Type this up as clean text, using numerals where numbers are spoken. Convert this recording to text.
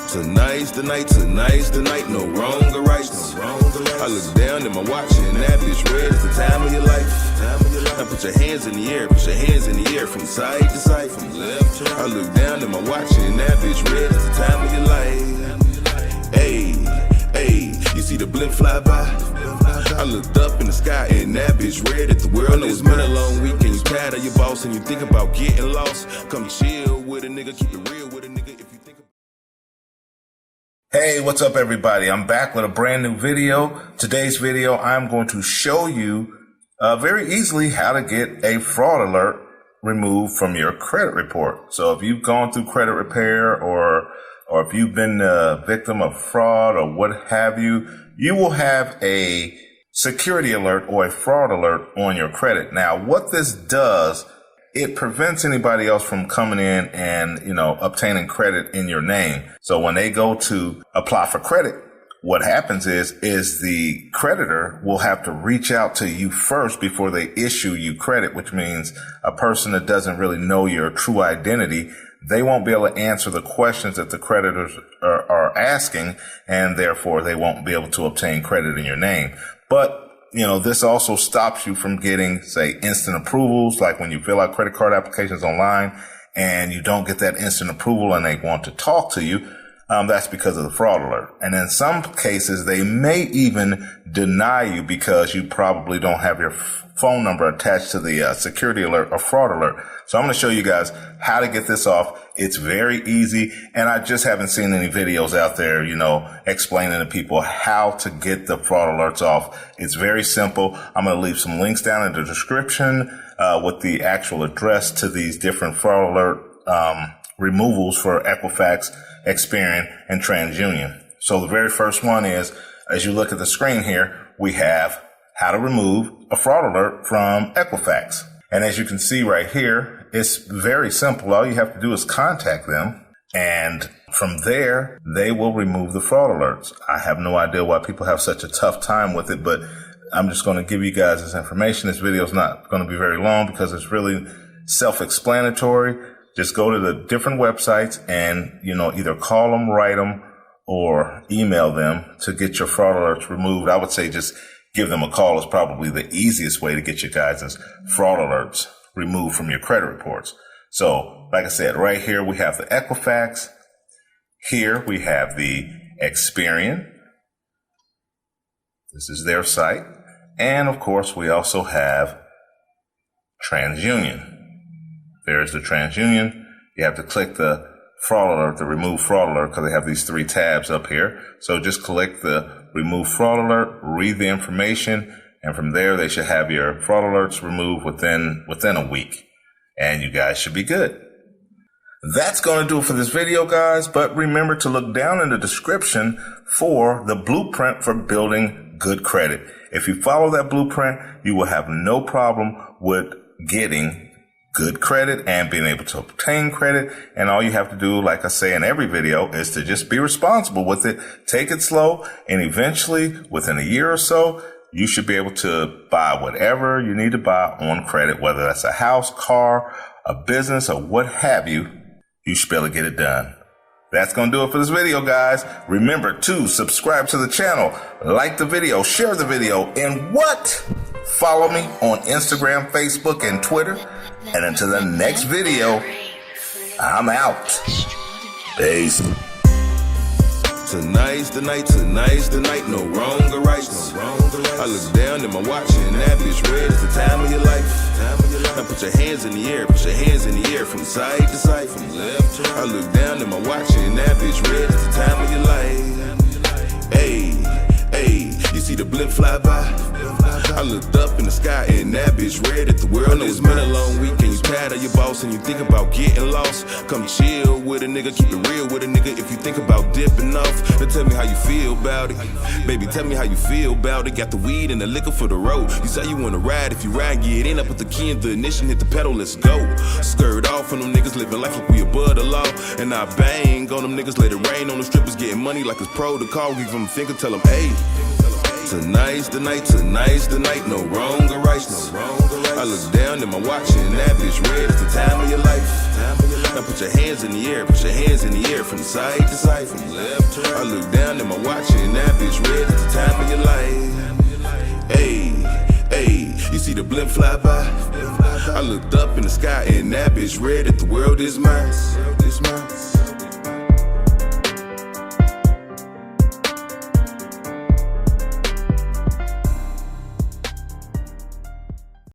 Tonight's the night, no wrong or right, no wrong or right. I look down at my watch and that bitch red. It's the time of your life. Now put your hands in the air, from side to side, from left to right. I look down at my watch and that bitch red. It's the time of your life. Hey, you see the blimp fly by? I looked up in the sky and that bitch red. If the world knows it's been a long week and you tired of your boss and you think about getting lost, come chill with a nigga, keep it real with a nigga. If you think. Hey, what's up everybody? I'm back with a brand new video. Today's video, I'm going to show you very easily how to get a fraud alert removed from your credit report. So if you've gone through credit repair or if you've been a victim of fraud or what have you, you will have a security alert or a fraud alert on your credit. Now, what this does, it prevents anybody else from coming in and, obtaining credit in your name. So when they go to apply for credit, what happens is the creditor will have to reach out to you first before they issue you credit, which means a person that doesn't really know your true identity, they won't be able to answer the questions that the creditors are asking, and therefore they won't be able to obtain credit in your name. But this also stops you from getting, say, instant approvals, like when you fill out credit card applications online and you don't get that instant approval and they want to talk to you. That's because of the fraud alert. And in some cases, they may even deny you because you probably don't have your phone number attached to the security alert or fraud alert. So I'm going to show you guys how to get this off. It's very easy. And I just haven't seen any videos out there, explaining to people how to get the fraud alerts off. It's very simple. I'm going to leave some links down in the description with the actual address to these different fraud alert removals for Equifax, Experian, and TransUnion. So the very first one is, as you look at the screen here, we have how to remove a fraud alert from Equifax. And as you can see right here, it's very simple. All you have to do is contact them, and from there, they will remove the fraud alerts. I have no idea why people have such a tough time with it, but I'm just going to give you guys this information. This video is not going to be very long because it's really self-explanatory. Just go to the different websites and, either call them, write them, or email them to get your fraud alerts removed. I would say just give them a call is probably the easiest way to get your guys' fraud alerts removed from your credit reports. So, like I said, right here we have the Equifax. Here we have the Experian. This is their site. And of course, we also have TransUnion. There's the TransUnion. You have to click the fraud alert, the remove fraud alert, because they have these three tabs up here. So just click the remove fraud alert, read the information, and from there they should have your fraud alerts removed within a week. And you guys should be good. That's going to do it for this video, guys. But remember to look down in the description for the blueprint for building good credit. If you follow that blueprint, you will have no problem with getting good credit and being able to obtain credit. And all you have to do, like I say in every video, is to just be responsible with it. Take it slow, and eventually within a year or so, you should be able to buy whatever you need to buy on credit, whether that's a house, car, a business, or what have you. You should be able to get it done. That's going to do it for this video, guys. Remember to subscribe to the channel, like the video, share the video, and follow me on Instagram, Facebook, and Twitter. And until the next video, I'm out. Peace. Tonight's the night, no wrong or right, no wrong or right. I look down at my watch and that bitch red. It's the time of your life. Now put your hands in the air, from side to side, from left to right. I look down at my watch and that bitch red. It's the time of your life. Hey, you see the blimp fly by? I looked up in the sky and that bitch red. If the world knows it's been a long week and you tired of your boss and you think about getting lost, come chill with a nigga, keep it real with a nigga. If you think about dipping off, then tell me how you feel about it. Baby, tell me how you feel about it. Got the weed and the liquor for the road. You say you wanna ride, if you ride, get in. I put the key in the ignition, hit the pedal, let's go. Skirt off on them niggas, living life like we above the law. And I bang on them niggas, let it rain on the strippers, getting money like it's protocol. Give them a finger, tell them, hey. Tonight's the night, no wrong or right, no wrong or right. I look down at my watch and that bitch red. It's the time of your life. Now put your hands in the air, put your hands in the air from side to side, from left to right. I look down at my watch and that bitch red. It's the time of your life. Hey, hey, you see the blimp fly by? I looked up in the sky and that bitch red. If the world is mine.